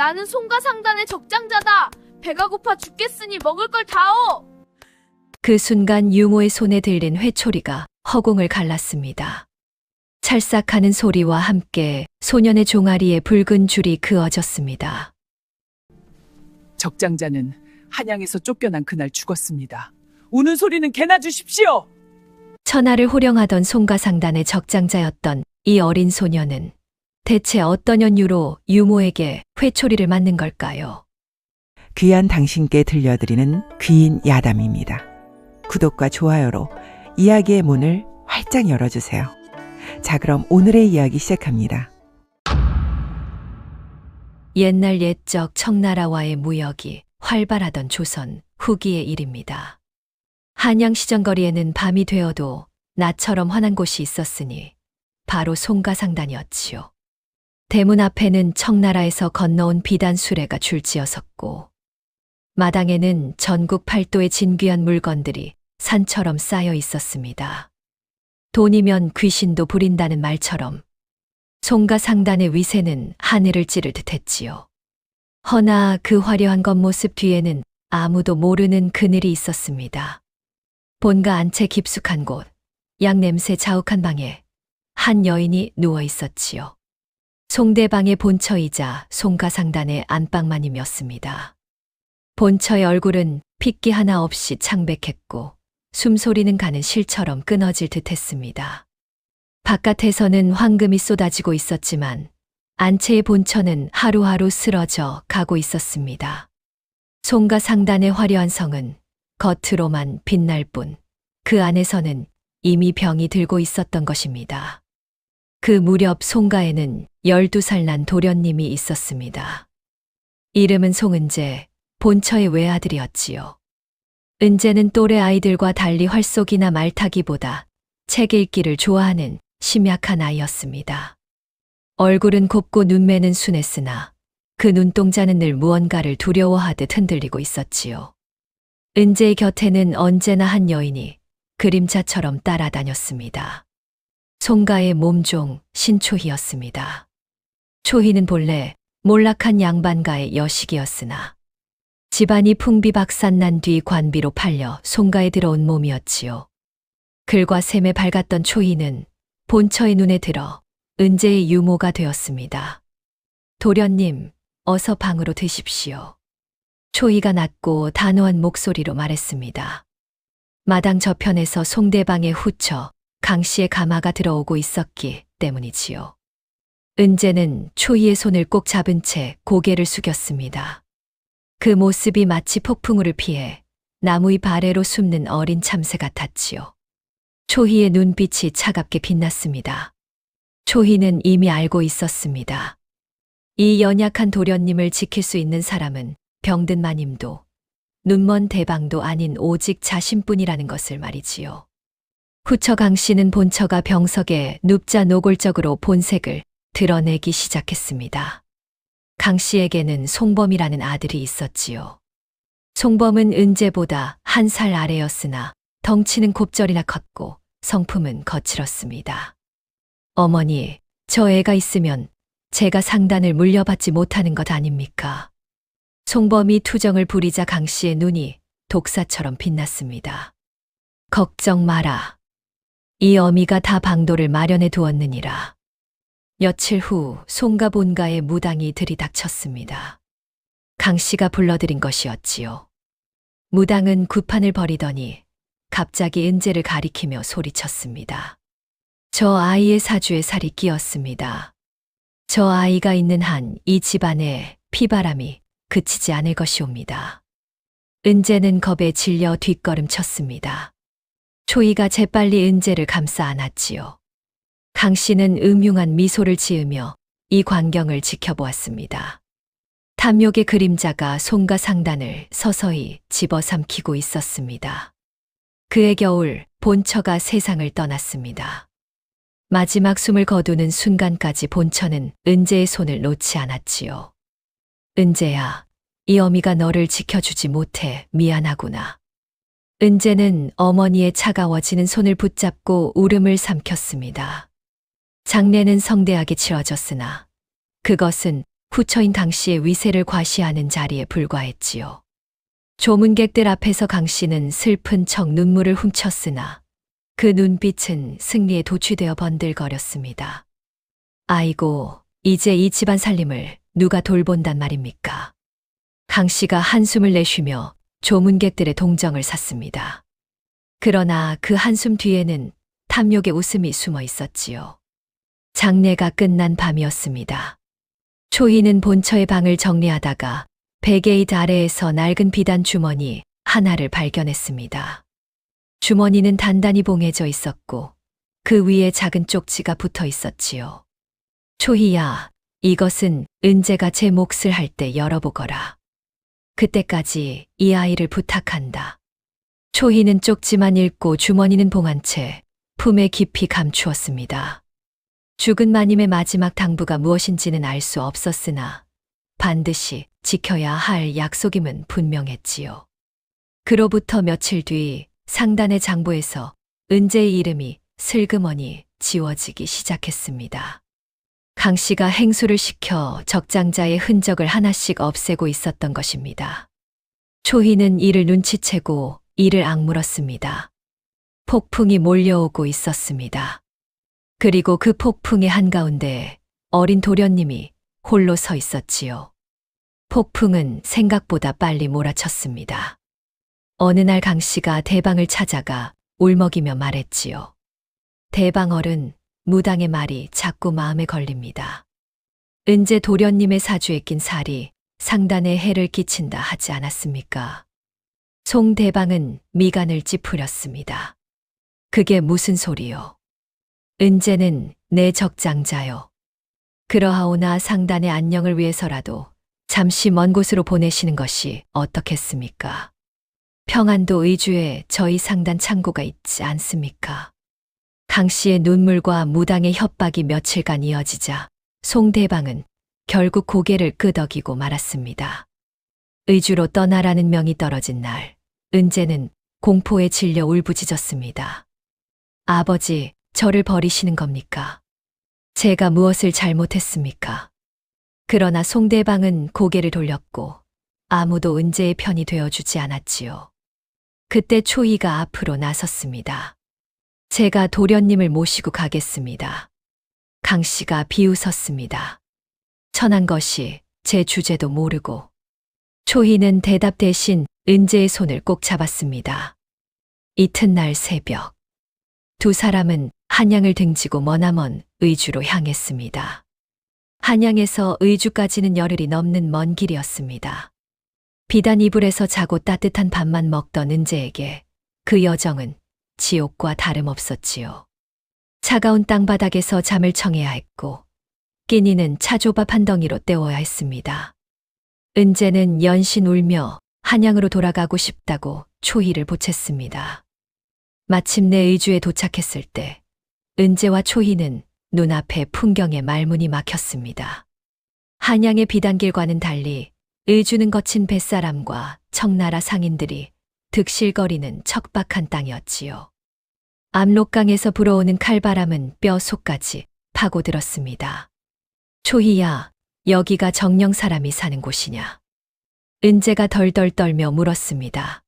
나는 송가상단의 적장자다. 배가 고파 죽겠으니 먹을 걸 다오. 그 순간 유모의 손에 들린 회초리가 허공을 갈랐습니다. 찰싹하는 소리와 함께 소년의 종아리에 붉은 줄이 그어졌습니다. 적장자는 한양에서 쫓겨난 그날 죽었습니다. 우는 소리는 개나 주십시오. 천하를 호령하던 송가상단의 적장자였던 이 어린 소녀는 대체 어떤 연유로 유모에게 회초리를 맞는 걸까요? 귀한 당신께 들려드리는 귀인 야담입니다. 구독과 좋아요로 이야기의 문을 활짝 열어주세요. 자, 그럼 오늘의 이야기 시작합니다. 옛날 옛적 청나라와의 무역이 활발하던 조선 후기의 일입니다. 한양 시정거리에는 밤이 되어도 나처럼 환한 곳이 있었으니 바로 송가상단이었지요. 대문 앞에는 청나라에서 건너온 비단 수레가 줄지어 섰고 마당에는 전국 팔도의 진귀한 물건들이 산처럼 쌓여 있었습니다. 돈이면 귀신도 부린다는 말처럼 송가상단의 위세는 하늘을 찌를 듯했지요. 허나 그 화려한 겉모습 뒤에는 아무도 모르는 그늘이 있었습니다. 본가 안채 깊숙한 곳, 양냄새 자욱한 방에 한 여인이 누워 있었지요. 송대방의 본처이자 송가상단의 안방마님이었습니다. 본처의 얼굴은 핏기 하나 없이 창백했고 숨소리는 가는 실처럼 끊어질 듯했습니다. 바깥에서는 황금이 쏟아지고 있었지만 안채의 본처는 하루하루 쓰러져 가고 있었습니다. 송가상단의 화려한 성은 겉으로만 빛날 뿐 그 안에서는 이미 병이 들고 있었던 것입니다. 그 무렵 송가에는 12살 난 도련님이 있었습니다. 이름은 송은재, 본처의 외아들이었지요. 은재는 또래 아이들과 달리 활쏘기나 말타기보다 책 읽기를 좋아하는 심약한 아이였습니다. 얼굴은 곱고 눈매는 순했으나 그 눈동자는 늘 무언가를 두려워하듯 흔들리고 있었지요. 은재의 곁에는 언제나 한 여인이 그림자처럼 따라다녔습니다. 송가의 몸종 신초희였습니다. 초희는 본래 몰락한 양반가의 여식이었으나 집안이 풍비박산난 뒤 관비로 팔려 송가에 들어온 몸이었지요. 글과 샘에 밝았던 초희는 본처의 눈에 들어 은재의 유모가 되었습니다. 도련님, 어서 방으로 드십시오. 초희가 낮고 단호한 목소리로 말했습니다. 마당 저편에서 송대방의 후처 강씨의 가마가 들어오고 있었기 때문이지요. 은재는 초희의 손을 꼭 잡은 채 고개를 숙였습니다. 그 모습이 마치 폭풍우를 피해 나무의 바래로 숨는 어린 참새 같았지요. 초희의 눈빛이 차갑게 빛났습니다. 초희는 이미 알고 있었습니다. 이 연약한 도련님을 지킬 수 있는 사람은 병든 마님도 눈먼 대방도 아닌 오직 자신뿐이라는 것을 말이지요. 후처 강씨는 본처가 병석에 눕자 노골적으로 본색을 드러내기 시작했습니다. 강씨에게는 송범이라는 아들이 있었지요. 송범은 은재보다 1살 아래였으나 덩치는 곱절이나 컸고 성품은 거칠었습니다. 어머니, 저 애가 있으면 제가 상단을 물려받지 못하는 것 아닙니까? 송범이 투정을 부리자 강씨의 눈이 독사처럼 빛났습니다. 걱정 마라. 이 어미가 다 방도를 마련해 두었느니라. 며칠 후 송가 본가에 무당이 들이닥쳤습니다. 강씨가 불러들인 것이었지요. 무당은 구판을 벌이더니 갑자기 은재를 가리키며 소리쳤습니다. 저 아이의 사주에 살이 끼었습니다. 저 아이가 있는 한 이 집안에 피바람이 그치지 않을 것이옵니다. 은재는 겁에 질려 뒷걸음 쳤습니다. 초희가 재빨리 은재를 감싸 안았지요. 강씨는 음흉한 미소를 지으며 이 광경을 지켜보았습니다. 탐욕의 그림자가 송가상단을 서서히 집어삼키고 있었습니다. 그해 겨울 본처가 세상을 떠났습니다. 마지막 숨을 거두는 순간까지 본처는 은재의 손을 놓지 않았지요. 은재야, 이 어미가 너를 지켜주지 못해 미안하구나. 은재는 어머니의 차가워지는 손을 붙잡고 울음을 삼켰습니다. 장례는 성대하게 치러졌으나 그것은 후처인 강 씨의 위세를 과시하는 자리에 불과했지요. 조문객들 앞에서 강 씨는 슬픈 척 눈물을 훔쳤으나 그 눈빛은 승리에 도취되어 번들거렸습니다. 아이고, 이제 이 집안 살림을 누가 돌본단 말입니까? 강 씨가 한숨을 내쉬며 조문객들의 동정을 샀습니다. 그러나 그 한숨 뒤에는 탐욕의 웃음이 숨어 있었지요. 장례가 끝난 밤이었습니다. 초희는 본처의 방을 정리하다가 베개잇 아래에서 낡은 비단 주머니 하나를 발견했습니다. 주머니는 단단히 봉해져 있었고 그 위에 작은 쪽지가 붙어 있었지요. 초희야, 이것은 은재가 제 몫을 할 때 열어보거라. 그때까지 이 아이를 부탁한다. 초희는 쪽지만 읽고 주머니는 봉한 채 품에 깊이 감추었습니다. 죽은 마님의 마지막 당부가 무엇인지는 알 수 없었으나 반드시 지켜야 할 약속임은 분명했지요. 그로부터 며칠 뒤 상단의 장부에서 은재의 이름이 슬그머니 지워지기 시작했습니다. 강 씨가 행수를 시켜 적장자의 흔적을 하나씩 없애고 있었던 것입니다. 초희는 이를 눈치채고 이를 악물었습니다. 폭풍이 몰려오고 있었습니다. 그리고 그 폭풍의 한가운데 어린 도련님이 홀로 서 있었지요. 폭풍은 생각보다 빨리 몰아쳤습니다. 어느 날 강 씨가 대방을 찾아가 울먹이며 말했지요. 대방어른, 무당의 말이 자꾸 마음에 걸립니다. 은재 도련님의 사주에 낀 살이 상단에 해를 끼친다 하지 않았습니까? 송대방은 미간을 찌푸렸습니다. 그게 무슨 소리요? 은재는 내 적장자요. 그러하오나 상단의 안녕을 위해서라도 잠시 먼 곳으로 보내시는 것이 어떻겠습니까? 평안도 의주에 저희 상단 창고가 있지 않습니까? 강 씨의 눈물과 무당의 협박이 며칠간 이어지자 송대방은 결국 고개를 끄덕이고 말았습니다. 의주로 떠나라는 명이 떨어진 날, 은재는 공포에 질려 울부짖었습니다. 아버지, 저를 버리시는 겁니까? 제가 무엇을 잘못했습니까? 그러나 송대방은 고개를 돌렸고 아무도 은재의 편이 되어주지 않았지요. 그때 초희가 앞으로 나섰습니다. 제가 도련님을 모시고 가겠습니다. 강 씨가 비웃었습니다. 천한 것이 제 주제도 모르고. 초희는 대답 대신 은재의 손을 꼭 잡았습니다. 이튿날 새벽, 두 사람은 한양을 등지고 머나먼 의주로 향했습니다. 한양에서 의주까지는 열흘이 넘는 먼 길이었습니다. 비단 이불에서 자고 따뜻한 밥만 먹던 은재에게 그 여정은 지옥과 다름없었지요. 차가운 땅바닥에서 잠을 청해야 했고 끼니는 차조밥 한 덩이로 때워야 했습니다. 은재는 연신 울며 한양으로 돌아가고 싶다고 초희를 보챘습니다. 마침내 의주에 도착했을 때 은재와 초희는 눈앞에 풍경에 말문이 막혔습니다. 한양의 비단길과는 달리 의주는 거친 뱃사람과 청나라 상인들이 득실거리는 척박한 땅이었지요. 압록강에서 불어오는 칼바람은 뼈 속까지 파고들었습니다. 초희야, 여기가 정령 사람이 사는 곳이냐? 은재가 덜덜 떨며 물었습니다.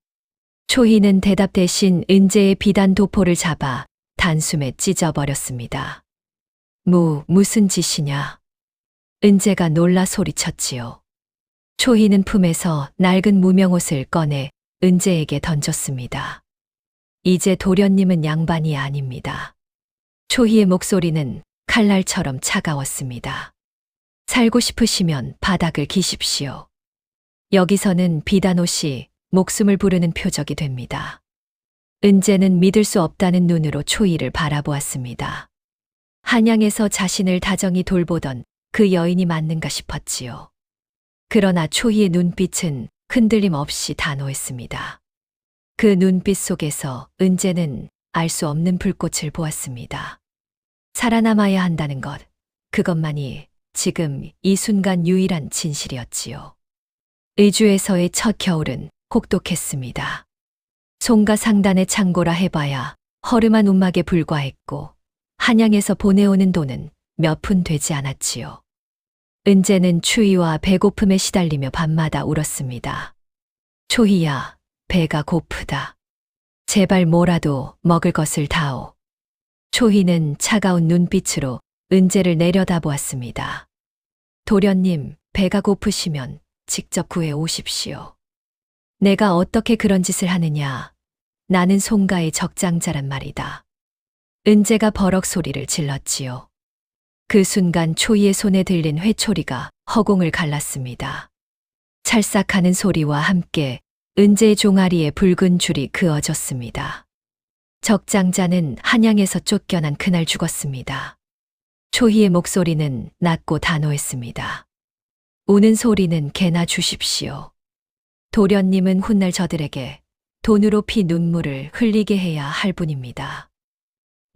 초희는 대답 대신 은재의 비단 도포를 잡아 단숨에 찢어버렸습니다. 무슨 짓이냐? 은재가 놀라 소리쳤지요. 초희는 품에서 낡은 무명옷을 꺼내 은재에게 던졌습니다. 이제 도련님은 양반이 아닙니다. 초희의 목소리는 칼날처럼 차가웠습니다. 살고 싶으시면 바닥을 기십시오. 여기서는 비단옷이 목숨을 부르는 표적이 됩니다. 은재는 믿을 수 없다는 눈으로 초희를 바라보았습니다. 한양에서 자신을 다정히 돌보던 그 여인이 맞는가 싶었지요. 그러나 초희의 눈빛은 흔들림 없이 단호했습니다. 그 눈빛 속에서 은재는 알 수 없는 불꽃을 보았습니다. 살아남아야 한다는 것, 그것만이 지금 이 순간 유일한 진실이었지요. 의주에서의 첫 겨울은 혹독했습니다. 송가 상단의 창고라 해봐야 허름한 움막에 불과했고 한양에서 보내오는 돈은 몇 푼 되지 않았지요. 은재는 추위와 배고픔에 시달리며 밤마다 울었습니다. 초희야, 배가 고프다. 제발 뭐라도 먹을 것을 다오. 초희는 차가운 눈빛으로 은재를 내려다보았습니다. 도련님, 배가 고프시면 직접 구해 오십시오. 내가 어떻게 그런 짓을 하느냐. 나는 송가의 적장자란 말이다. 은재가 버럭 소리를 질렀지요. 그 순간 초희의 손에 들린 회초리가 허공을 갈랐습니다. 찰싹하는 소리와 함께 은재의 종아리에 붉은 줄이 그어졌습니다. 적장자는 한양에서 쫓겨난 그날 죽었습니다. 초희의 목소리는 낮고 단호했습니다. 우는 소리는 개나 주십시오. 도련님은 훗날 저들에게 돈으로 피 눈물을 흘리게 해야 할 분입니다.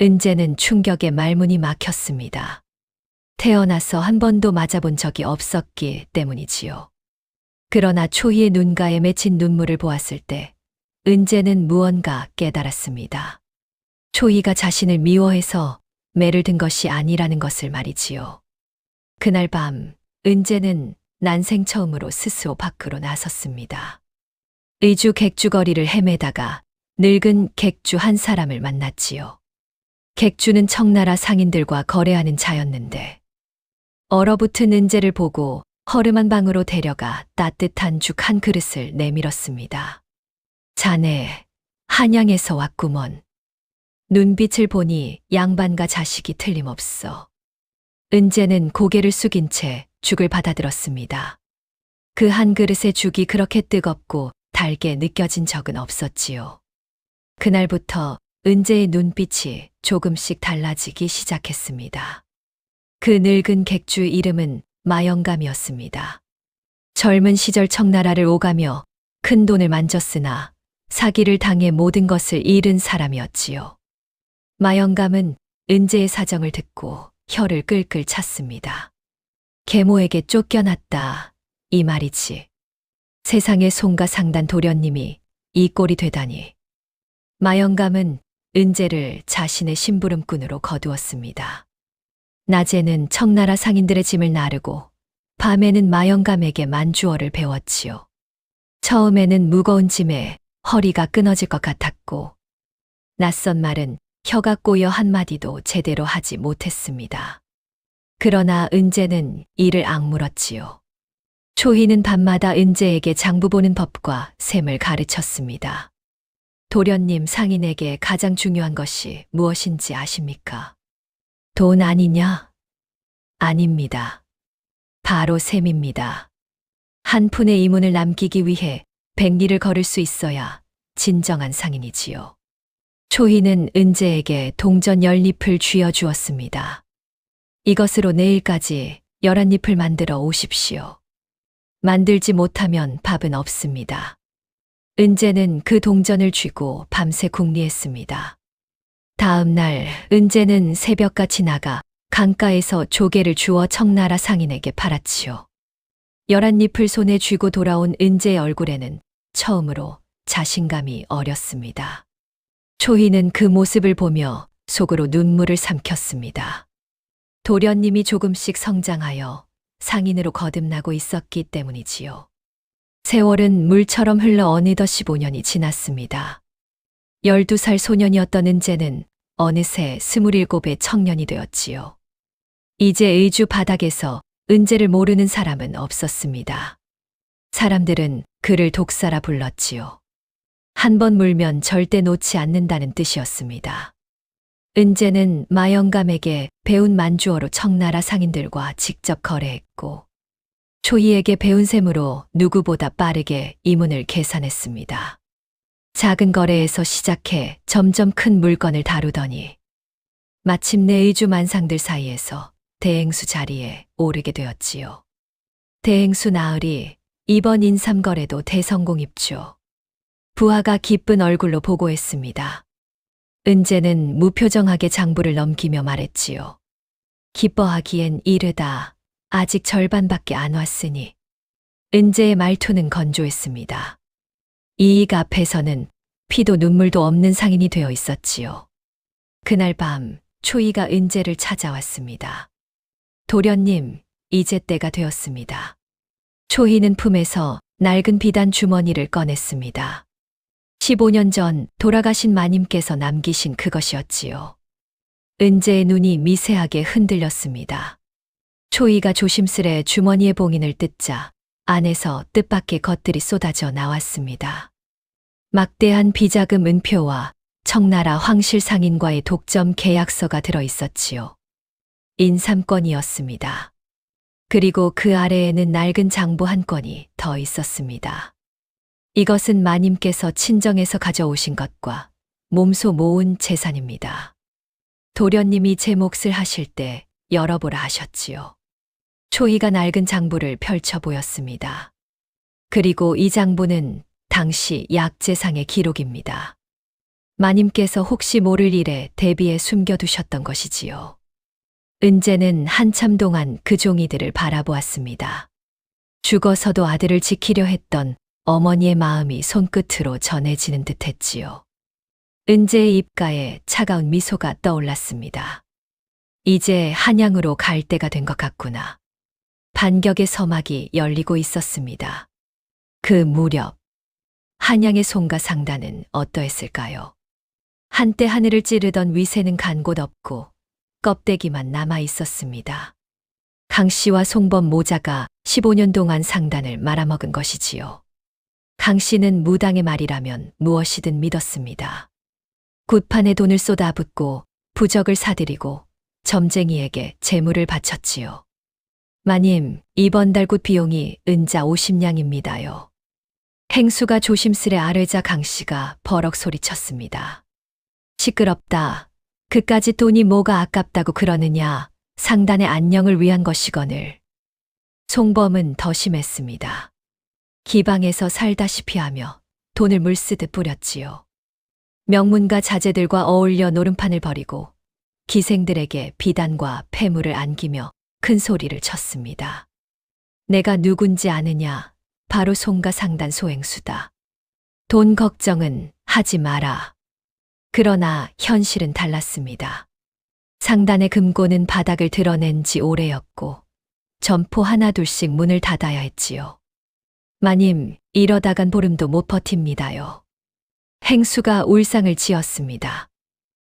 은재는 충격에 말문이 막혔습니다. 태어나서 한 번도 맞아본 적이 없었기 때문이지요. 그러나 초희의 눈가에 맺힌 눈물을 보았을 때 은재는 무언가 깨달았습니다. 초희가 자신을 미워해서 매를 든 것이 아니라는 것을 말이지요. 그날 밤 은재는 난생 처음으로 스스로 밖으로 나섰습니다. 의주 객주거리를 헤매다가 늙은 객주 한 사람을 만났지요. 객주는 청나라 상인들과 거래하는 자였는데 얼어붙은 은재를 보고 허름한 방으로 데려가 따뜻한 죽 한 그릇을 내밀었습니다. 자네, 한양에서 왔구먼. 눈빛을 보니 양반과 자식이 틀림없어. 은재는 고개를 숙인 채 죽을 받아들었습니다. 그 한 그릇의 죽이 그렇게 뜨겁고 달게 느껴진 적은 없었지요. 그날부터 은재의 눈빛이 조금씩 달라지기 시작했습니다. 그 늙은 객주의 이름은 마영감이었습니다. 젊은 시절 청나라를 오가며 큰 돈을 만졌으나 사기를 당해 모든 것을 잃은 사람이었지요. 마영감은 은재의 사정을 듣고 혀를 끌끌 찼습니다. 계모에게 쫓겨났다, 이 말이지. 세상의 송가 상단 도련님이 이 꼴이 되다니. 마영감은 은재를 자신의 심부름꾼으로 거두었습니다. 낮에는 청나라 상인들의 짐을 나르고 밤에는 마영감에게 만주어를 배웠지요. 처음에는 무거운 짐에 허리가 끊어질 것 같았고 낯선 말은 혀가 꼬여 한마디도 제대로 하지 못했습니다. 그러나 은재는 이를 악물었지요. 초희는 밤마다 은재에게 장부 보는 법과 셈을 가르쳤습니다. 도련님, 상인에게 가장 중요한 것이 무엇인지 아십니까? 돈 아니냐? 아닙니다. 바로 셈입니다. 한 푼의 이문을 남기기 위해 백리를 걸을 수 있어야 진정한 상인이지요. 초희는 은재에게 동전 10잎을 쥐어주었습니다. 이것으로 내일까지 11잎을 만들어 오십시오. 만들지 못하면 밥은 없습니다. 은재는 그 동전을 쥐고 밤새 궁리했습니다. 다음 날 은재는 새벽같이 나가 강가에서 조개를 주워 청나라 상인에게 팔았지요. 11잎을 손에 쥐고 돌아온 은재의 얼굴에는 처음으로 자신감이 어렸습니다. 초희는 그 모습을 보며 속으로 눈물을 삼켰습니다. 도련님이 조금씩 성장하여 상인으로 거듭나고 있었기 때문이지요. 세월은 물처럼 흘러 어느덧 15년이 지났습니다. 12살 소년이었던 은재는 어느새 27의 청년이 되었지요. 이제 의주 바닥에서 은재를 모르는 사람은 없었습니다. 사람들은 그를 독사라 불렀지요. 한 번 물면 절대 놓지 않는다는 뜻이었습니다. 은재는 마영감에게 배운 만주어로 청나라 상인들과 직접 거래했고 초희에게 배운 셈으로 누구보다 빠르게 이문을 계산했습니다. 작은 거래에서 시작해 점점 큰 물건을 다루더니 마침내 의주 만상들 사이에서 대행수 자리에 오르게 되었지요. 대행수 나으리 이번 인삼거래도 대성공 입주. 부하가 기쁜 얼굴로 보고했습니다. 은재는 무표정하게 장부를 넘기며 말했지요. 기뻐하기엔 이르다. 아직 절반밖에 안 왔으니. 은재의 말투는 건조했습니다. 이익 앞에서는 피도 눈물도 없는 상인이 되어 있었지요. 그날 밤 초희가 은재를 찾아왔습니다. 도련님, 이제 때가 되었습니다. 초희는 품에서 낡은 비단 주머니를 꺼냈습니다. 15년 전 돌아가신 마님께서 남기신 그것이었지요. 은재의 눈이 미세하게 흔들렸습니다. 초희가 조심스레 주머니의 봉인을 뜯자 안에서 뜻밖의 것들이 쏟아져 나왔습니다. 막대한 비자금 은표와 청나라 황실 상인과의 독점 계약서가 들어 있었지요. 인삼권이었습니다. 그리고 그 아래에는 낡은 장부 한 건이 더 있었습니다. 이것은 마님께서 친정에서 가져오신 것과 몸소 모은 재산입니다. 도련님이 제 몫을 하실 때 열어보라 하셨지요. 초희가 낡은 장부를 펼쳐 보였습니다. 그리고 이 장부는 당시 약재상의 기록입니다. 마님께서 혹시 모를 일에 대비해 숨겨두셨던 것이지요. 은재는 한참 동안 그 종이들을 바라보았습니다. 죽어서도 아들을 지키려 했던 어머니의 마음이 손끝으로 전해지는 듯했지요. 은재의 입가에 차가운 미소가 떠올랐습니다. 이제 한양으로 갈 때가 된 것 같구나. 반격의 서막이 열리고 있었습니다. 그 무렵 한양의 송가 상단은 어떠했을까요? 한때 하늘을 찌르던 위세는 간 곳 없고 껍데기만 남아 있었습니다. 강 씨와 송범 모자가 15년 동안 상단을 말아먹은 것이지요. 강 씨는 무당의 말이라면 무엇이든 믿었습니다. 굿판에 돈을 쏟아붓고 부적을 사들이고 점쟁이에게 재물을 바쳤지요. 마님, 이번 달 굿 비용이 은자 50냥입니다요. 행수가 조심스레 아뢰자 강 씨가 버럭 소리쳤습니다. 시끄럽다. 그까지 돈이 뭐가 아깝다고 그러느냐. 상단의 안녕을 위한 것이거늘. 송범은 더 심했습니다. 기방에서 살다시피 하며 돈을 물쓰듯 뿌렸지요. 명문가 자제들과 어울려 노름판을 벌이고 기생들에게 비단과 폐물을 안기며 큰 소리를 쳤습니다. 내가 누군지 아느냐? 바로 송가 상단 소행수다. 돈 걱정은 하지 마라. 그러나 현실은 달랐습니다. 상단의 금고는 바닥을 드러낸 지 오래였고 점포 하나둘씩 문을 닫아야 했지요. 마님, 이러다간 보름도 못 버팁니다요. 행수가 울상을 지었습니다.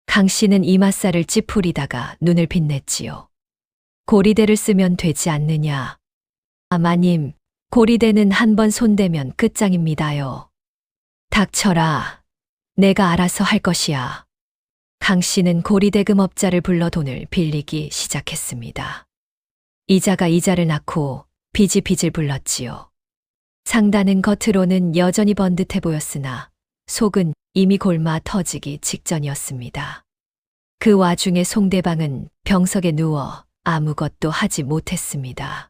강 씨는 이맛살을 찌푸리다가 눈을 빛냈지요. 고리대를 쓰면 되지 않느냐. 아, 마님, 고리대는 한 번 손대면 끝장입니다요. 닥쳐라. 내가 알아서 할 것이야. 강 씨는 고리대금업자를 불러 돈을 빌리기 시작했습니다. 이자가 이자를 낳고 빚이 빚을 불렀지요. 상단은 겉으로는 여전히 번듯해 보였으나 속은 이미 골마 터지기 직전이었습니다. 그 와중에 송대방은 병석에 누워 아무것도 하지 못했습니다.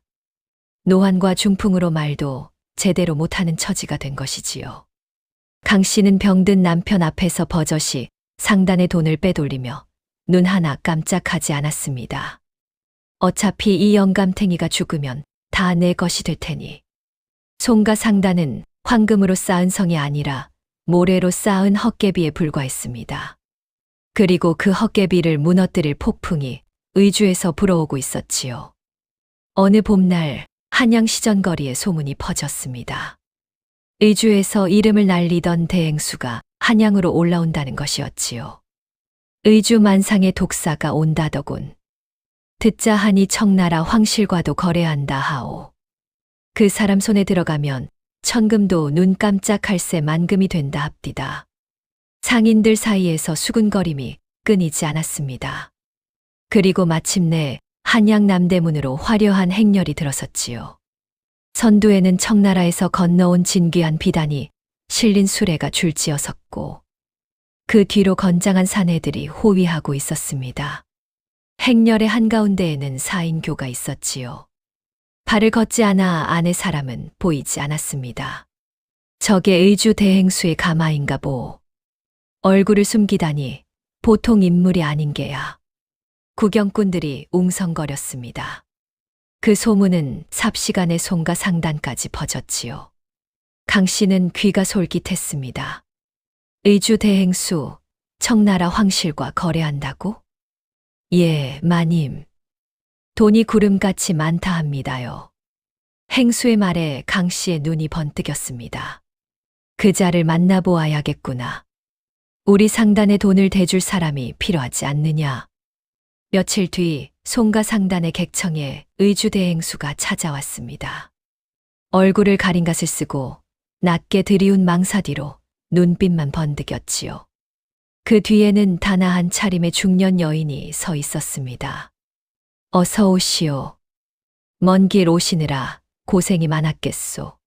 노환과 중풍으로 말도 제대로 못하는 처지가 된 것이지요. 강 씨는 병든 남편 앞에서 버젓이 상단의 돈을 빼돌리며 눈 하나 깜짝하지 않았습니다. 어차피 이 영감탱이가 죽으면 다 내 것이 될 테니. 송가 상단은 황금으로 쌓은 성이 아니라 모래로 쌓은 헛개비에 불과했습니다. 그리고 그 헛개비를 무너뜨릴 폭풍이 의주에서 불어오고 있었지요. 어느 봄날 한양 시전거리에 소문이 퍼졌습니다. 의주에서 이름을 날리던 대행수가 한양으로 올라온다는 것이었지요. 의주 만상의 독사가 온다더군. 듣자 하니 청나라 황실과도 거래한다 하오. 그 사람 손에 들어가면 천금도 눈 깜짝할 새 만금이 된다 합디다. 상인들 사이에서 수군거림이 끊이지 않았습니다. 그리고 마침내 한양 남대문으로 화려한 행렬이 들어섰지요. 선두에는 청나라에서 건너온 진귀한 비단이 실린 수레가 줄지어 섰고 그 뒤로 건장한 사내들이 호위하고 있었습니다. 행렬의 한가운데에는 4인교가 있었지요. 발을 걷지 않아 안의 사람은 보이지 않았습니다. 저게 의주 대행수의 가마인가 보. 얼굴을 숨기다니 보통 인물이 아닌 게야. 구경꾼들이 웅성거렸습니다. 그 소문은 삽시간에 송가 상단까지 퍼졌지요. 강 씨는 귀가 솔깃했습니다. 의주 대행수, 청나라 황실과 거래한다고? 예, 마님. 돈이 구름같이 많다 합니다요. 행수의 말에 강 씨의 눈이 번뜩였습니다. 그 자를 만나보아야겠구나. 우리 상단에 돈을 대줄 사람이 필요하지 않느냐. 며칠 뒤 송가 상단의 객청에 의주대행수가 찾아왔습니다. 얼굴을 가린 갓을 쓰고 낮게 들이운 망사 뒤로 눈빛만 번득였지요. 그 뒤에는 단아한 차림의 중년 여인이 서 있었습니다. 어서 오시오. 먼 길 오시느라 고생이 많았겠소.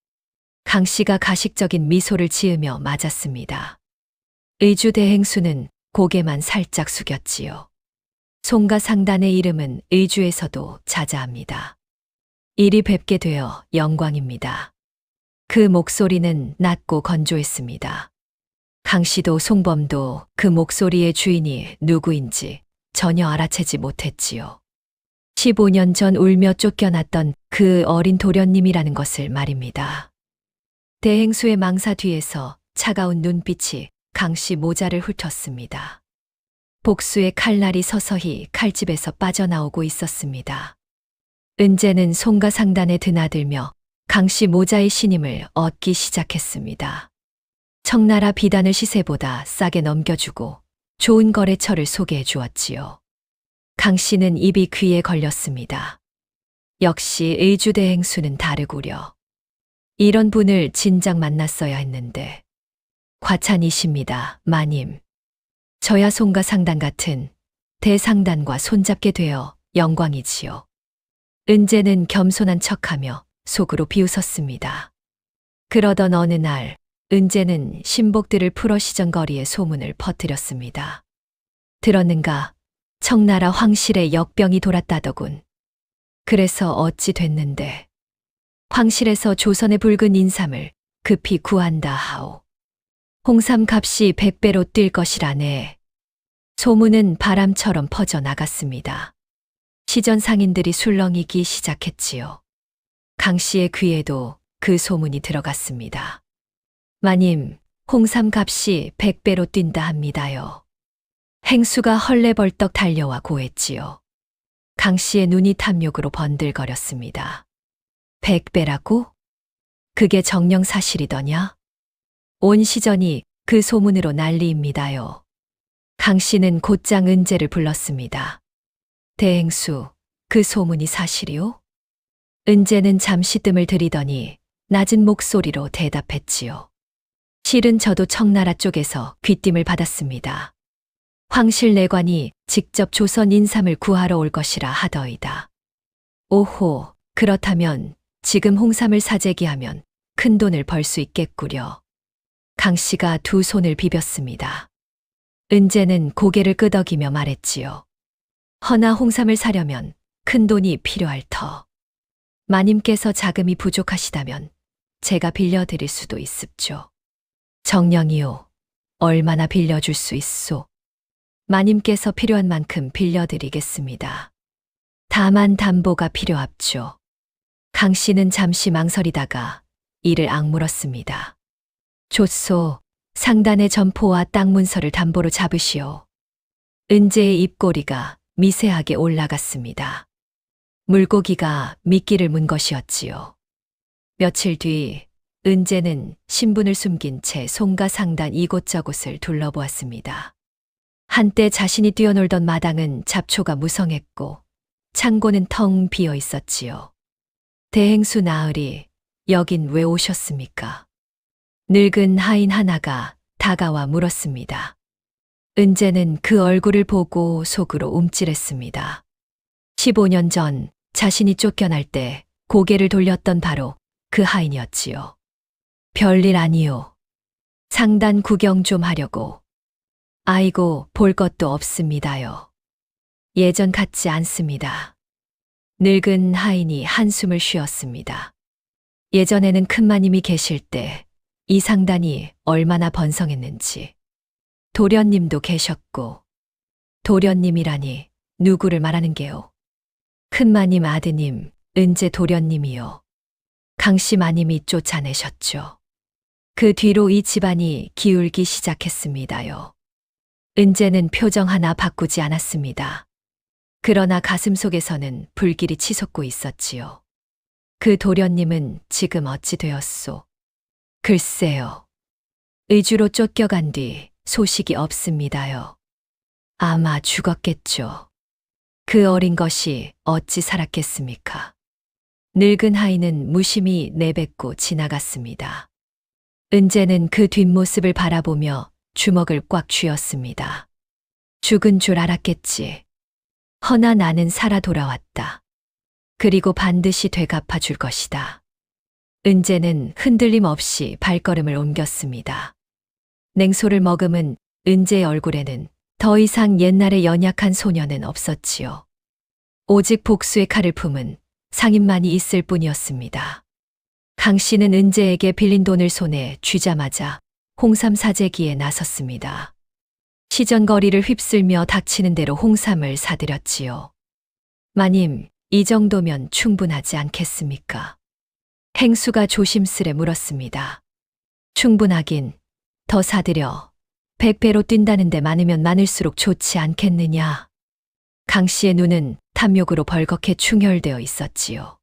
강 씨가 가식적인 미소를 지으며 맞았습니다. 의주대행수는 고개만 살짝 숙였지요. 송가 상단의 이름은 의주에서도 자자합니다. 이리 뵙게 되어 영광입니다. 그 목소리는 낮고 건조했습니다. 강 씨도 송범도 그 목소리의 주인이 누구인지 전혀 알아채지 못했지요. 15년 전 울며 쫓겨났던 그 어린 도련님이라는 것을 말입니다. 대행수의 망사 뒤에서 차가운 눈빛이 강 씨 모자를 훑었습니다. 복수의 칼날이 서서히 칼집에서 빠져나오고 있었습니다. 은재는 송가 상단에 드나들며 강 씨 모자의 신임을 얻기 시작했습니다. 청나라 비단을 시세보다 싸게 넘겨주고 좋은 거래처를 소개해 주었지요. 강 씨는 입이 귀에 걸렸습니다. 역시 의주대행수는 다르구려. 이런 분을 진작 만났어야 했는데. 과찬이십니다, 마님. 저야 송가 상단 같은 대상단과 손잡게 되어 영광이지요. 은재는 겸손한 척하며 속으로 비웃었습니다. 그러던 어느 날 은재는 신복들을 풀어 시정거리에 소문을 퍼뜨렸습니다. 들었는가? 청나라 황실에 역병이 돌았다더군. 그래서 어찌 됐는데? 황실에서 조선의 붉은 인삼을 급히 구한다 하오. 홍삼 값이 100배로 뛸 것이라네. 소문은 바람처럼 퍼져나갔습니다. 시전 상인들이 술렁이기 시작했지요. 강 씨의 귀에도 그 소문이 들어갔습니다. 마님, 홍삼 값이 100배로 뛴다 합니다요. 행수가 헐레벌떡 달려와 고했지요. 강 씨의 눈이 탐욕으로 번들거렸습니다. 100배라고? 그게 정녕 사실이더냐? 온 시전이 그 소문으로 난리입니다요. 강 씨는 곧장 은재를 불렀습니다. 대행수, 그 소문이 사실이오? 은재는 잠시 뜸을 들이더니 낮은 목소리로 대답했지요. 실은 저도 청나라 쪽에서 귀띔을 받았습니다. 황실 내관이 직접 조선 인삼을 구하러 올 것이라 하더이다. 오호, 그렇다면 지금 홍삼을 사재기하면 큰 돈을 벌 수 있겠구려. 강 씨가 두 손을 비볐습니다. 은재는 고개를 끄덕이며 말했지요. 허나 홍삼을 사려면 큰 돈이 필요할 터. 마님께서 자금이 부족하시다면 제가 빌려드릴 수도 있습죠. 정령이요. 얼마나 빌려줄 수 있소? 마님께서 필요한 만큼 빌려드리겠습니다. 다만 담보가 필요합죠. 강 씨는 잠시 망설이다가 이를 악물었습니다. 좋소. 상단의 점포와 땅 문서를 담보로 잡으시오. 은재의 입꼬리가 미세하게 올라갔습니다. 물고기가 미끼를 문 것이었지요. 며칠 뒤 은재는 신분을 숨긴 채 송가 상단 이곳저곳을 둘러보았습니다. 한때 자신이 뛰어놀던 마당은 잡초가 무성했고 창고는 텅 비어 있었지요. 대행수 나으리, 여긴 왜 오셨습니까? 늙은 하인 하나가 다가와 물었습니다. 은재는 그 얼굴을 보고 속으로 움찔했습니다. 15년 전 자신이 쫓겨날 때 고개를 돌렸던 바로 그 하인이었지요. 별일 아니요. 상단 구경 좀 하려고. 아이고, 볼 것도 없습니다요. 예전 같지 않습니다. 늙은 하인이 한숨을 쉬었습니다. 예전에는 큰 마님이 계실 때 이 상단이 얼마나 번성했는지. 도련님도 계셨고. 도련님이라니 누구를 말하는 게요? 큰 마님 아드님 은재 도련님이요. 강씨 마님이 쫓아내셨죠. 그 뒤로 이 집안이 기울기 시작했습니다요. 은재는 표정 하나 바꾸지 않았습니다. 그러나 가슴속에서는 불길이 치솟고 있었지요. 그 도련님은 지금 어찌 되었소? 글쎄요. 의주로 쫓겨간 뒤 소식이 없습니다요. 아마 죽었겠죠. 그 어린 것이 어찌 살았겠습니까? 늙은 하인은 무심히 내뱉고 지나갔습니다. 은재는 그 뒷모습을 바라보며 주먹을 꽉 쥐었습니다. 죽은 줄 알았겠지. 허나 나는 살아 돌아왔다. 그리고 반드시 되갚아 줄 것이다. 은재는 흔들림 없이 발걸음을 옮겼습니다. 냉소를 머금은 은재의 얼굴에는 더 이상 옛날의 연약한 소녀는 없었지요. 오직 복수의 칼을 품은 상인만이 있을 뿐이었습니다. 강 씨는 은재에게 빌린 돈을 손에 쥐자마자 홍삼 사재기에 나섰습니다. 시전거리를 휩쓸며 닥치는 대로 홍삼을 사들였지요. 마님, 이 정도면 충분하지 않겠습니까? 행수가 조심스레 물었습니다. 충분하긴, 더 사들여 100배로 뛴다는데 많으면 많을수록 좋지 않겠느냐. 강 씨의 눈은 탐욕으로 벌겋게 충혈되어 있었지요.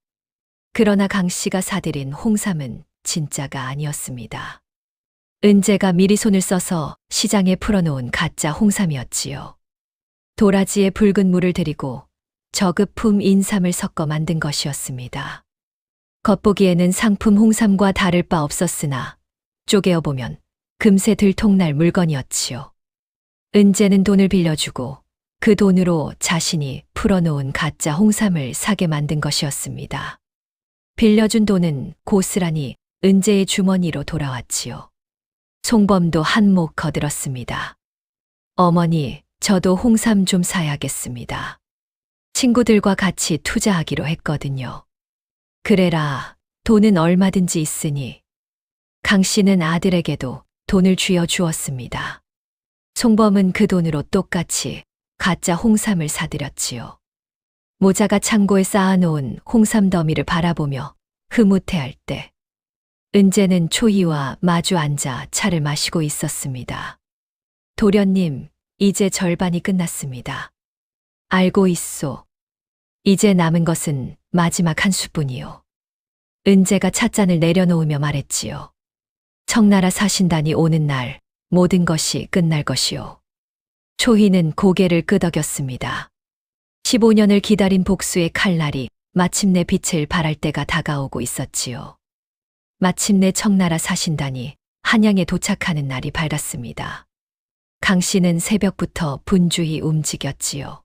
그러나 강 씨가 사들인 홍삼은 진짜가 아니었습니다. 은재가 미리 손을 써서 시장에 풀어놓은 가짜 홍삼이었지요. 도라지에 붉은 물을 들이고 저급품 인삼을 섞어 만든 것이었습니다. 겉보기에는 상품 홍삼과 다를 바 없었으나 쪼개어 보면 금세 들통날 물건이었지요. 은재는 돈을 빌려주고 그 돈으로 자신이 풀어놓은 가짜 홍삼을 사게 만든 것이었습니다. 빌려준 돈은 고스란히 은재의 주머니로 돌아왔지요. 송범도 한몫 거들었습니다. 어머니, 저도 홍삼 좀 사야겠습니다. 친구들과 같이 투자하기로 했거든요. 그래라, 돈은 얼마든지 있으니. 강 씨는 아들에게도 돈을 쥐어 주었습니다. 송범은 그 돈으로 똑같이 가짜 홍삼을 사들였지요. 모자가 창고에 쌓아놓은 홍삼 더미를 바라보며 흐뭇해할 때 은재는 초희와 마주 앉아 차를 마시고 있었습니다. 도련님, 이제 절반이 끝났습니다. 알고 있소. 이제 남은 것은 마지막 한 수뿐이요. 은재가 찻잔을 내려놓으며 말했지요. 청나라 사신단이 오는 날 모든 것이 끝날 것이요. 초희는 고개를 끄덕였습니다. 15년을 기다린 복수의 칼날이 마침내 빛을 발할 때가 다가오고 있었지요. 마침내 청나라 사신단이 한양에 도착하는 날이 밝았습니다. 강 씨는 새벽부터 분주히 움직였지요.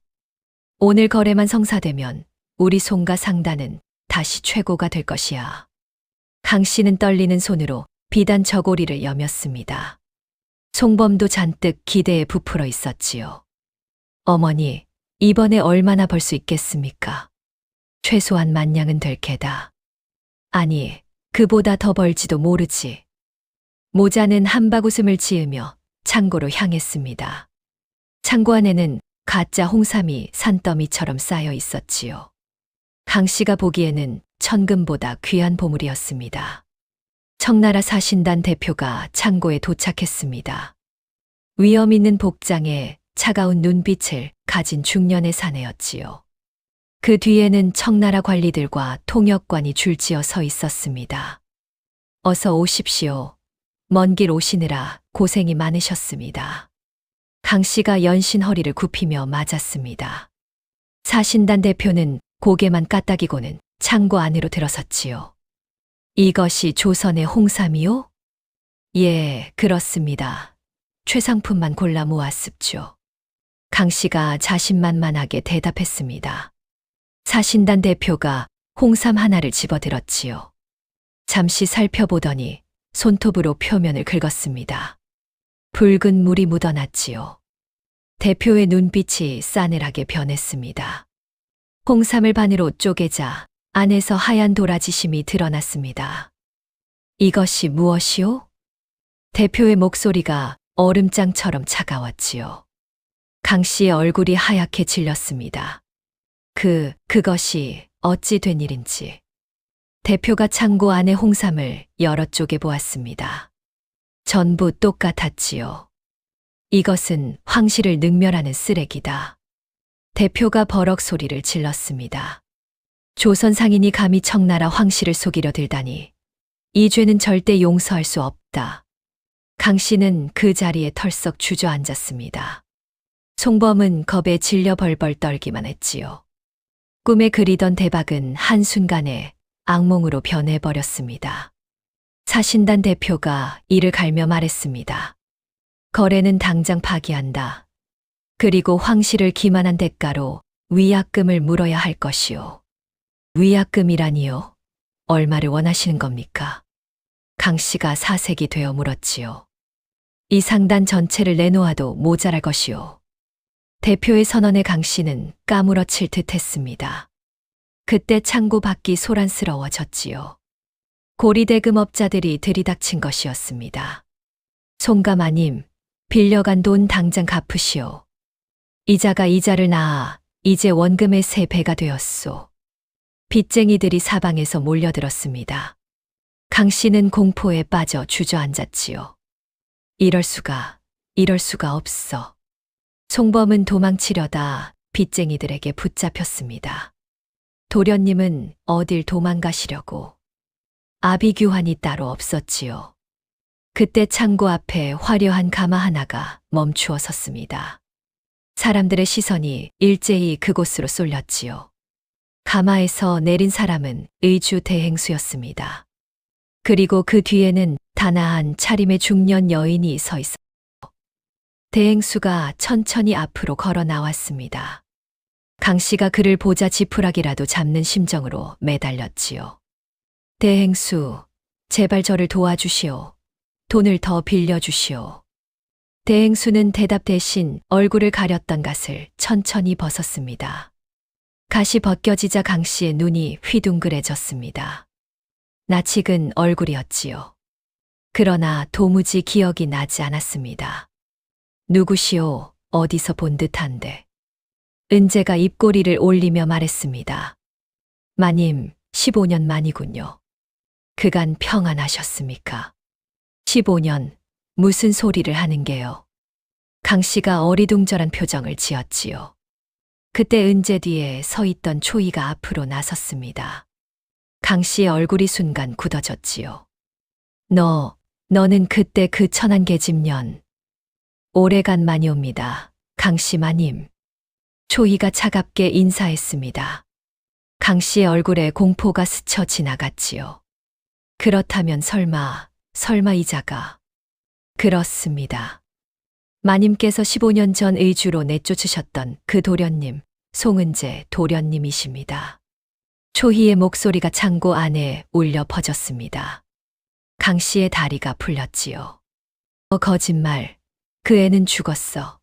오늘 거래만 성사되면 우리 송가 상단은 다시 최고가 될 것이야. 강 씨는 떨리는 손으로 비단 저고리를 여몄습니다. 송범도 잔뜩 기대에 부풀어 있었지요. 어머니, 이번에 얼마나 벌 수 있겠습니까? 최소한 10,000냥은 될 게다. 아니, 그보다 더 벌지도 모르지. 모자는 한바구음을 지으며 창고로 향했습니다. 창고 안에는 가짜 홍삼이 산더미처럼 쌓여 있었지요. 강 씨가 보기에는 천금보다 귀한 보물이었습니다. 청나라 사신단 대표가 창고에 도착했습니다. 위엄 있는 복장에 차가운 눈빛을 가진 중년의 사내였지요. 그 뒤에는 청나라 관리들과 통역관이 줄지어 서 있었습니다. 어서 오십시오. 먼 길 오시느라 고생이 많으셨습니다. 강 씨가 연신 허리를 굽히며 맞았습니다. 사신단 대표는 고개만 까딱이고는 창고 안으로 들어섰지요. 이것이 조선의 홍삼이요? 예, 그렇습니다. 최상품만 골라 모았습죠. 강 씨가 자신만만하게 대답했습니다. 사신단 대표가 홍삼 하나를 집어들었지요. 잠시 살펴보더니 손톱으로 표면을 긁었습니다. 붉은 물이 묻어났지요. 대표의 눈빛이 싸늘하게 변했습니다. 홍삼을 반으로 쪼개자 안에서 하얀 도라지심이 드러났습니다. 이것이 무엇이오? 대표의 목소리가 얼음장처럼 차가웠지요. 강 씨의 얼굴이 하얗게 질렸습니다. 그것이 어찌 된 일인지. 대표가 창고 안의 홍삼을 여러 쪽에 보았습니다. 전부 똑같았지요. 이것은 황실을 능멸하는 쓰레기다. 대표가 버럭 소리를 질렀습니다. 조선 상인이 감히 청나라 황씨를 속이려 들다니. 이 죄는 절대 용서할 수 없다. 강 씨는 그 자리에 털썩 주저앉았습니다. 송범은 겁에 질려 벌벌 떨기만 했지요. 꿈에 그리던 대박은 한순간에 악몽으로 변해버렸습니다. 사신단 대표가 이를 갈며 말했습니다. 거래는 당장 파기한다. 그리고 황씨를 기만한 대가로 위약금을 물어야 할 것이오. 위약금이라니요? 얼마를 원하시는 겁니까? 강 씨가 사색이 되어 물었지요. 이 상단 전체를 내놓아도 모자랄 것이오. 대표의 선언에 강 씨는 까무러칠 듯 했습니다. 그때 창고 밖이 소란스러워졌지요. 고리대금업자들이 들이닥친 것이었습니다. 송가마님, 빌려간 돈 당장 갚으시오. 이자가 이자를 낳아 이제 원금의 3배가 되었소. 빚쟁이들이 사방에서 몰려들었습니다. 강 씨는 공포에 빠져 주저앉았지요. 이럴 수가 없어. 송범은 도망치려다 빚쟁이들에게 붙잡혔습니다. 도련님은 어딜 도망가시려고. 아비규환이 따로 없었지요. 그때 창고 앞에 화려한 가마 하나가 멈추어 섰습니다. 사람들의 시선이 일제히 그곳으로 쏠렸지요. 가마에서 내린 사람은 의주 대행수였습니다. 그리고 그 뒤에는 단아한 차림의 중년 여인이 서 있었고, 대행수가 천천히 앞으로 걸어 나왔습니다. 강 씨가 그를 보자 지푸라기라도 잡는 심정으로 매달렸지요. 대행수, 제발 저를 도와주시오. 돈을 더 빌려주시오. 대행수는 대답 대신 얼굴을 가렸던 갓을 천천히 벗었습니다. 갓이 벗겨지자 강 씨의 눈이 휘둥그레졌습니다. 낯익은 얼굴이었지요. 그러나 도무지 기억이 나지 않았습니다. 누구시오? 어디서 본 듯한데. 은재가 입꼬리를 올리며 말했습니다. 마님, 15년 만이군요. 그간 평안하셨습니까? 15년, 무슨 소리를 하는 게요? 강 씨가 어리둥절한 표정을 지었지요. 그때 은재 뒤에 서 있던 초이가 앞으로 나섰습니다. 강 씨의 얼굴이 순간 굳어졌지요. 너는 그때 그 천안 계집년. 오래간 마니옵니다. 강 씨 마님. 초이가 차갑게 인사했습니다. 강 씨의 얼굴에 공포가 스쳐 지나갔지요. 그렇다면 설마 이자가. 그렇습니다. 마님께서 15년 전 의주로 내쫓으셨던 그 도련님, 송은재 도련님이십니다. 초희의 목소리가 창고 안에 울려 퍼졌습니다. 강 씨의 다리가 풀렸지요. 거짓말. 그 애는 죽었어.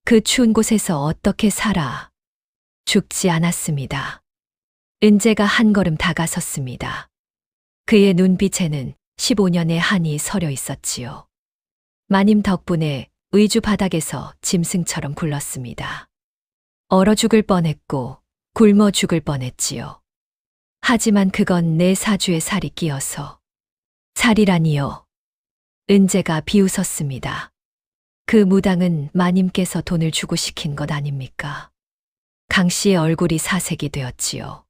그 추운 곳에서 어떻게 살아? 죽지 않았습니다. 은재가 한 걸음 다가섰습니다. 그의 눈빛에는 15년의 한이 서려 있었지요. 마님 덕분에 의주 바닥에서 짐승처럼 굴렀습니다. 얼어 죽을 뻔했고 굶어 죽을 뻔했지요. 하지만 그건 내 사주에 살이 끼어서. 살이라니요. 은재가 비웃었습니다. 그 무당은 마님께서 돈을 주고 시킨 것 아닙니까? 강 씨의 얼굴이 사색이 되었지요.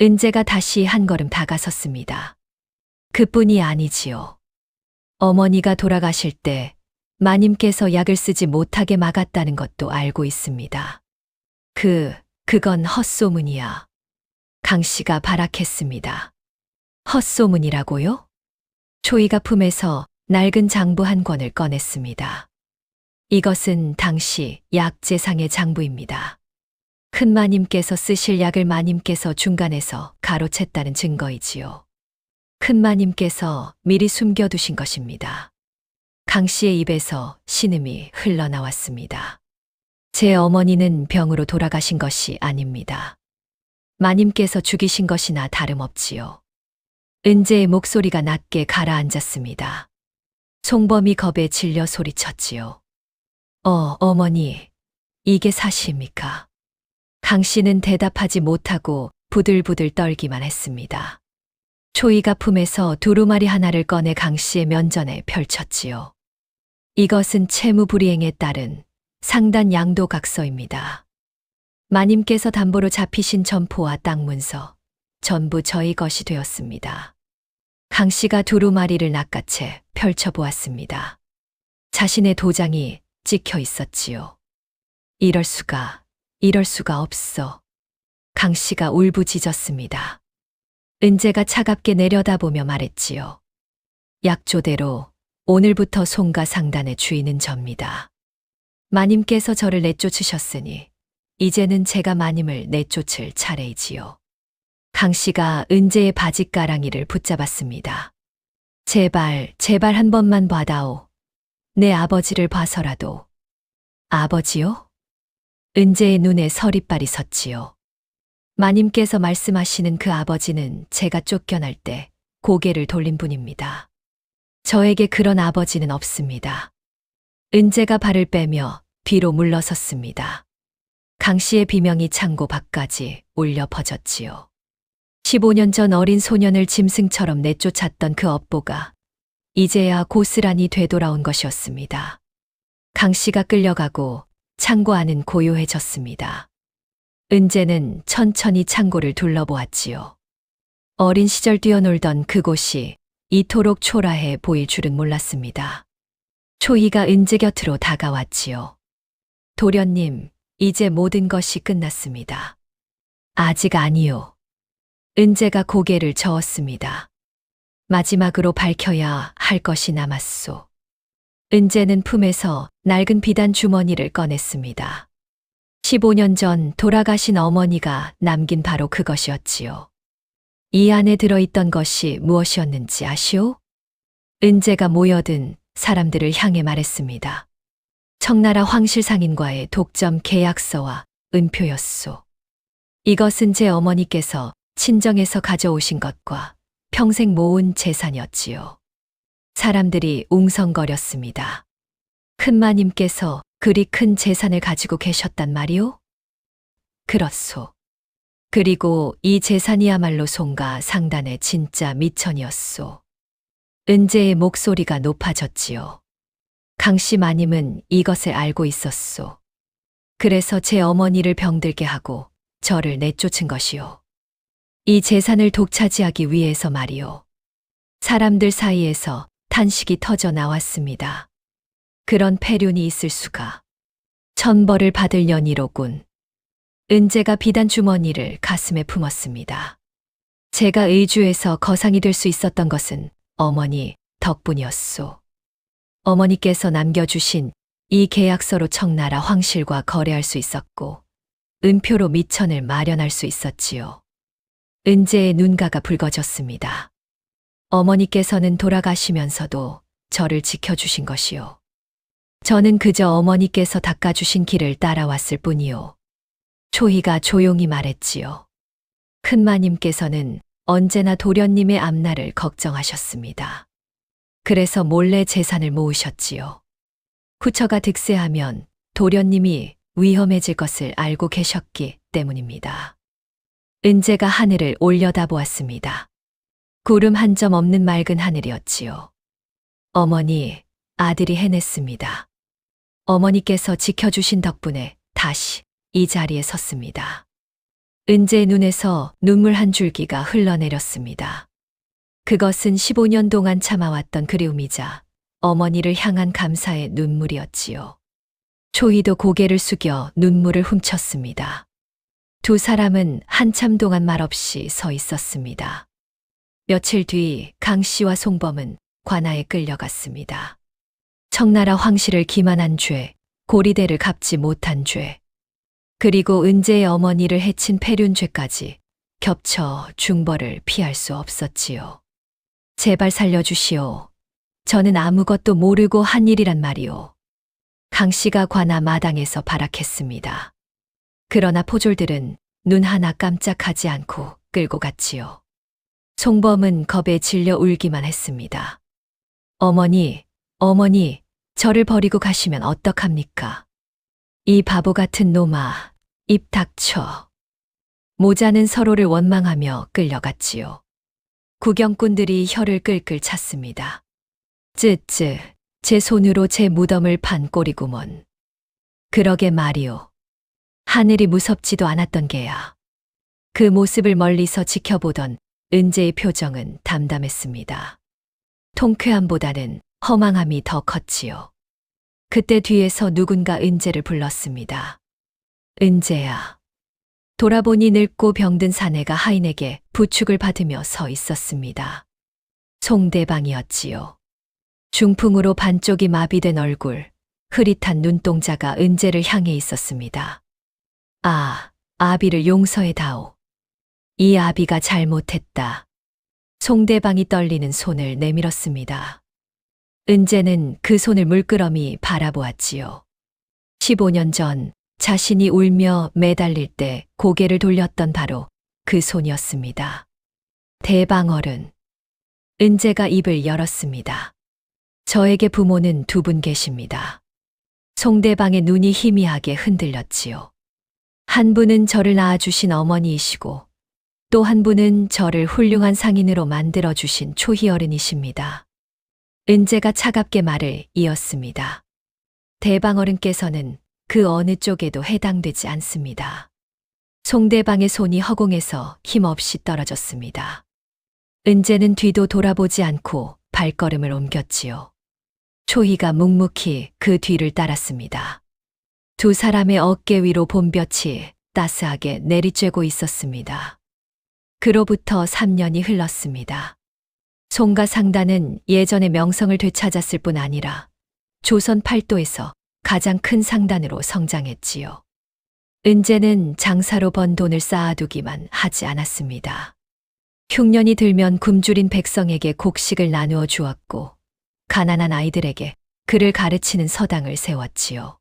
은재가 다시 한 걸음 다가섰습니다. 그뿐이 아니지요. 어머니가 돌아가실 때 마님께서 약을 쓰지 못하게 막았다는 것도 알고 있습니다. 그건 헛소문이야. 강 씨가 발악했습니다. 헛소문이라고요? 초이가 품에서 낡은 장부 한 권을 꺼냈습니다. 이것은 당시 약재상의 장부입니다. 큰 마님께서 쓰실 약을 마님께서 중간에서 가로챘다는 증거이지요. 큰 마님께서 미리 숨겨두신 것입니다. 강 씨의 입에서 신음이 흘러나왔습니다. 제 어머니는 병으로 돌아가신 것이 아닙니다. 마님께서 죽이신 것이나 다름없지요. 은재의 목소리가 낮게 가라앉았습니다. 송범이 겁에 질려 소리쳤지요. 어머니, 이게 사실입니까? 강 씨는 대답하지 못하고 부들부들 떨기만 했습니다. 초이가 품에서 두루마리 하나를 꺼내 강 씨의 면전에 펼쳤지요. 이것은 채무불이행에 따른 상단 양도각서입니다. 마님께서 담보로 잡히신 점포와 땅 문서, 전부 저희 것이 되었습니다. 강 씨가 두루마리를 낚아채 펼쳐보았습니다. 자신의 도장이 찍혀 있었지요. 이럴 수가 없어. 강 씨가 울부짖었습니다. 은재가 차갑게 내려다보며 말했지요. 약조대로 오늘부터 송가 상단의 주인은 접니다. 마님께서 저를 내쫓으셨으니 이제는 제가 마님을 내쫓을 차례이지요. 강 씨가 은재의 바지가랑이를 붙잡았습니다. 제발 한 번만 봐다오. 내 아버지를 봐서라도. 아버지요? 은재의 눈에 서리빨이 섰지요. 마님께서 말씀하시는 그 아버지는 제가 쫓겨날 때 고개를 돌린 분입니다. 저에게 그런 아버지는 없습니다. 은재가 발을 빼며 뒤로 물러섰습니다. 강 씨의 비명이 창고 밖까지 울려 퍼졌지요. 15년 전 어린 소년을 짐승처럼 내쫓았던 그 업보가 이제야 고스란히 되돌아온 것이었습니다. 강 씨가 끌려가고 창고 안은 고요해졌습니다. 은재는 천천히 창고를 둘러보았지요. 어린 시절 뛰어놀던 그곳이 이토록 초라해 보일 줄은 몰랐습니다. 초희가 은재 곁으로 다가왔지요. 도련님, 이제 모든 것이 끝났습니다. 아직 아니요. 은재가 고개를 저었습니다. 마지막으로 밝혀야 할 것이 남았소. 은재는 품에서 낡은 비단 주머니를 꺼냈습니다. 15년 전 돌아가신 어머니가 남긴 바로 그것이었지요. 이 안에 들어있던 것이 무엇이었는지 아시오? 은재가 모여든 사람들을 향해 말했습니다. 청나라 황실상인과의 독점 계약서와 은표였소. 이것은 제 어머니께서 친정에서 가져오신 것과 평생 모은 재산이었지요. 사람들이 웅성거렸습니다. 큰마님께서 그리 큰 재산을 가지고 계셨단 말이오? 그렇소. 그리고 이 재산이야말로 송가 상단의 진짜 미천이었소. 은재의 목소리가 높아졌지요. 강씨 마님은 이것을 알고 있었소. 그래서 제 어머니를 병들게 하고 저를 내쫓은 것이요. 이 재산을 독차지하기 위해서 말이요. 사람들 사이에서 탄식이 터져 나왔습니다. 그런 패륜이 있을 수가. 천벌을 받을 년이로군. 은재가 비단 주머니를 가슴에 품었습니다. 제가 의주에서 거상이 될 수 있었던 것은 어머니 덕분이었소. 어머니께서 남겨주신 이 계약서로 청나라 황실과 거래할 수 있었고 은표로 미천을 마련할 수 있었지요. 은재의 눈가가 붉어졌습니다. 어머니께서는 돌아가시면서도 저를 지켜주신 것이요. 저는 그저 어머니께서 닦아주신 길을 따라왔을 뿐이요. 초희가 조용히 말했지요. 큰마님께서는 언제나 도련님의 앞날을 걱정하셨습니다. 그래서 몰래 재산을 모으셨지요. 후처가 득세하면 도련님이 위험해질 것을 알고 계셨기 때문입니다. 은재가 하늘을 올려다보았습니다. 구름 한 점 없는 맑은 하늘이었지요. 어머니, 아들이 해냈습니다. 어머니께서 지켜주신 덕분에 다시 이 자리에 섰습니다. 은재의 눈에서 눈물 한 줄기가 흘러내렸습니다. 그것은 15년 동안 참아왔던 그리움이자 어머니를 향한 감사의 눈물이었지요. 초희도 고개를 숙여 눈물을 훔쳤습니다. 두 사람은 한참 동안 말없이 서 있었습니다. 며칠 뒤 강 씨와 송범은 관아에 끌려갔습니다. 청나라 황실을 기만한 죄, 고리대를 갚지 못한 죄, 그리고 은재의 어머니를 해친 패륜죄까지 겹쳐 중벌을 피할 수 없었지요. 제발 살려주시오. 저는 아무것도 모르고 한 일이란 말이오. 강 씨가 관아 마당에서 발악했습니다. 그러나 포졸들은 눈 하나 깜짝하지 않고 끌고 갔지요. 송범은 겁에 질려 울기만 했습니다. 어머니, 저를 버리고 가시면 어떡합니까? 이 바보 같은 놈아, 입 닥쳐. 모자는 서로를 원망하며 끌려갔지요. 구경꾼들이 혀를 끌끌 찼습니다. 쯔쯔, 제 손으로 제 무덤을 판 꼴이구먼. 그러게 말이오. 하늘이 무섭지도 않았던 게야. 그 모습을 멀리서 지켜보던 은재의 표정은 담담했습니다. 통쾌함보다는 허망함이 더 컸지요. 그때 뒤에서 누군가 은재를 불렀습니다. 은재야. 돌아보니 늙고 병든 사내가 하인에게 부축을 받으며 서 있었습니다. 송대방이었지요. 중풍으로 반쪽이 마비된 얼굴, 흐릿한 눈동자가 은재를 향해 있었습니다. 아, 아비를 용서해다오. 이 아비가 잘못했다. 송대방이 떨리는 손을 내밀었습니다. 은재는 그 손을 물끄러미 바라보았지요. 15년 전 자신이 울며 매달릴 때 고개를 돌렸던 바로 그 손이었습니다. 대방어른. 은재가 입을 열었습니다. 저에게 부모는 두 분 계십니다. 송대방의 눈이 희미하게 흔들렸지요. 한 분은 저를 낳아주신 어머니이시고 또 한 분은 저를 훌륭한 상인으로 만들어주신 초희 어른이십니다. 은재가 차갑게 말을 이었습니다. 대방어른께서는 그 어느 쪽에도 해당되지 않습니다. 송대방의 손이 허공에서 힘없이 떨어졌습니다. 은재는 뒤도 돌아보지 않고 발걸음을 옮겼지요. 초희가 묵묵히 그 뒤를 따랐습니다. 두 사람의 어깨 위로 봄볕이 따스하게 내리쬐고 있었습니다. 그로부터 3년이 흘렀습니다. 송가 상단은 예전의 명성을 되찾았을 뿐 아니라 조선 팔도에서 가장 큰 상단으로 성장했지요. 은재는 장사로 번 돈을 쌓아두기만 하지 않았습니다. 흉년이 들면 굶주린 백성에게 곡식을 나누어 주었고 가난한 아이들에게 글을 가르치는 서당을 세웠지요.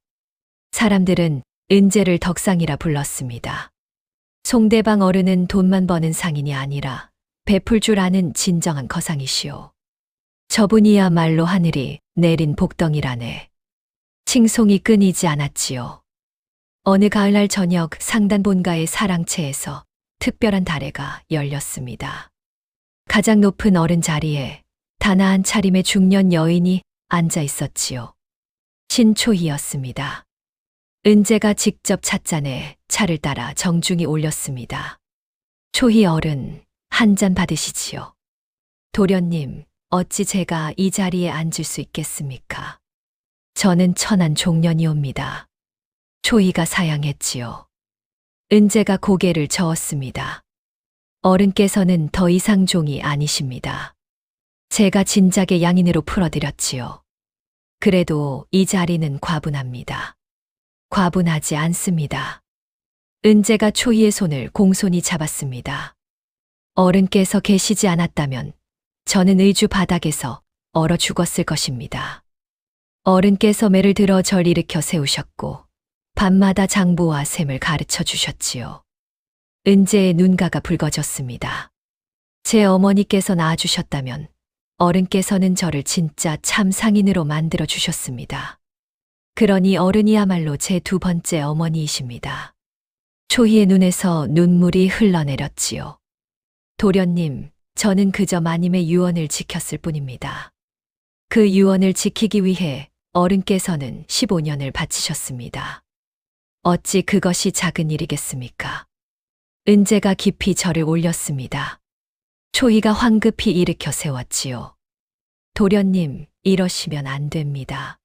사람들은 은재를 덕상이라 불렀습니다. 송대방 어른은 돈만 버는 상인이 아니라 베풀 줄 아는 진정한 거상이시오. 저분이야말로 하늘이 내린 복덩이라네. 칭송이 끊이지 않았지요. 어느 가을날 저녁 상단 본가의 사랑채에서 특별한 다례가 열렸습니다. 가장 높은 어른 자리에 단아한 차림의 중년 여인이 앉아 있었지요. 신초희였습니다. 은재가 직접 찻잔에 차를 따라 정중히 올렸습니다. 초희 어른, 한 잔 받으시지요. 도련님, 어찌 제가 이 자리에 앉을 수 있겠습니까? 저는 천한 종년이옵니다. 초희가 사양했지요. 은재가 고개를 저었습니다. 어른께서는 더 이상 종이 아니십니다. 제가 진작에 양인으로 풀어드렸지요. 그래도 이 자리는 과분합니다. 과분하지 않습니다. 은재가 초희의 손을 공손히 잡았습니다. 어른께서 계시지 않았다면 저는 의주 바닥에서 얼어 죽었을 것입니다. 어른께서 매를 들어 절 일으켜 세우셨고 밤마다 장보와 셈을 가르쳐 주셨지요. 은재의 눈가가 붉어졌습니다. 제 어머니께서 낳아주셨다면 어른께서는 저를 진짜 참 상인으로 만들어 주셨습니다. 그러니 어른이야말로 제 두 번째 어머니이십니다. 초희의 눈에서 눈물이 흘러내렸지요. 도련님, 저는 그저 마님의 유언을 지켰을 뿐입니다. 그 유언을 지키기 위해 어른께서는 15년을 바치셨습니다. 어찌 그것이 작은 일이겠습니까? 은재가 깊이 절을 올렸습니다. 초희가 황급히 일으켜 세웠지요. 도련님, 이러시면 안 됩니다.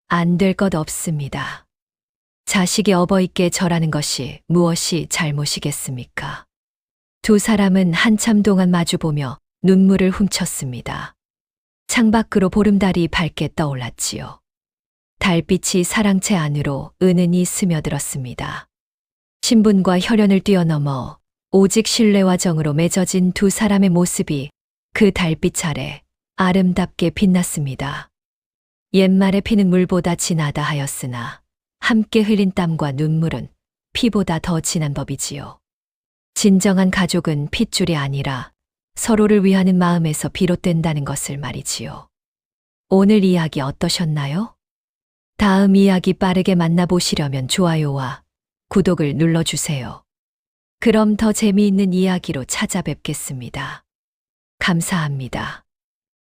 안 될 것 없습니다. 자식이 어버이께 절하는 것이 무엇이 잘못이겠습니까? 두 사람은 한참 동안 마주보며 눈물을 훔쳤습니다. 창밖으로 보름달이 밝게 떠올랐지요. 달빛이 사랑채 안으로 은은히 스며들었습니다. 신분과 혈연을 뛰어넘어 오직 신뢰와 정으로 맺어진 두 사람의 모습이 그 달빛 아래 아름답게 빛났습니다. 옛말에 피는 물보다 진하다 하였으나 함께 흘린 땀과 눈물은 피보다 더 진한 법이지요. 진정한 가족은 핏줄이 아니라 서로를 위하는 마음에서 비롯된다는 것을 말이지요. 오늘 이야기 어떠셨나요? 다음 이야기 빠르게 만나보시려면 좋아요와 구독을 눌러주세요. 그럼 더 재미있는 이야기로 찾아뵙겠습니다. 감사합니다.